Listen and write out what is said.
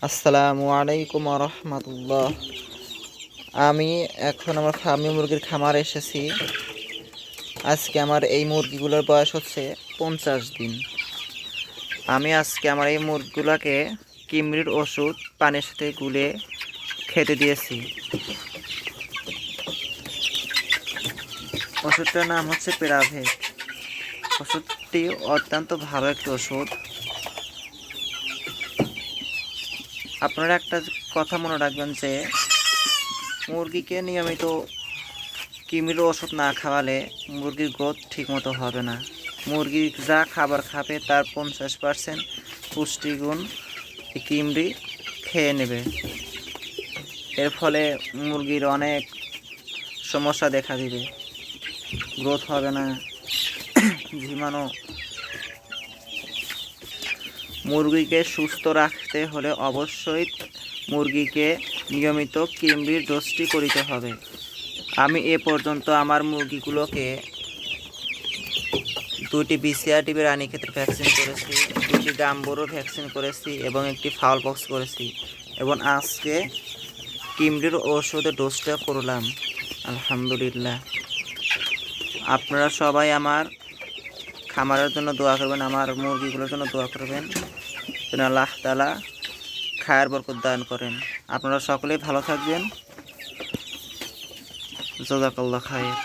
আসসালামু আলাইকুম রহমতুল্লাহ। আমি এখন আমার ফার্মি মুরগির খামারে এসেছি। আজকে আমার এই মুরগিগুলোর বয়স হচ্ছে 50 দিন। আমি আজকে আমার এই মুরগিগুলোকে কিমরির ওষুধ পানির সাথে গুলে খেতে দিয়েছি। ওষুধটার নাম হচ্ছে প্যারাভেট। ওষুধটি অত্যন্ত ভালো একটি ওষুধ। আপনারা একটা কথা মনে রাখবেন যে মুরগিকে নিয়মিত কিমির ওষুধ না খাওয়ালে মুরগির গ্রোথ ঠিকমতো হবে না। মুরগি যা খাবার খাবে তার 50% পুষ্টিগুণ কিমরি খেয়ে নেবে। এর ফলে মুরগির অনেক সমস্যা দেখা দিবে, গ্রোথ হবে না, ঝিমানো। মুরগিকে সুস্থ রাখতে হলে অবশ্যই মুরগিকে নিয়মিত কিমরির ডোজটি করিতে হবে। আমি এ পর্যন্ত আমার মুরগিগুলোকে 2টি BCR-TB রানীক্ষেতের ভ্যাকসিন করেছি, 2টি গাম্বুরো ভ্যাকসিন করেছি এবং একটি ফাউল পক্স করেছি এবং আজকে কিমরির ওষুধের ডোজটা করলাম। আলহামদুলিল্লাহ। আপনারা সবাই আমার খামারের জন্য দোয়া করবেন, আমার মুরগিগুলোর জন্য দোয়া করবেন যেন আল্লাহ তাআলা খায়ের বরকত দান করেন। আপনারা সকলেই ভালো থাকবেন। জাযাকাল্লাহ খায়ের।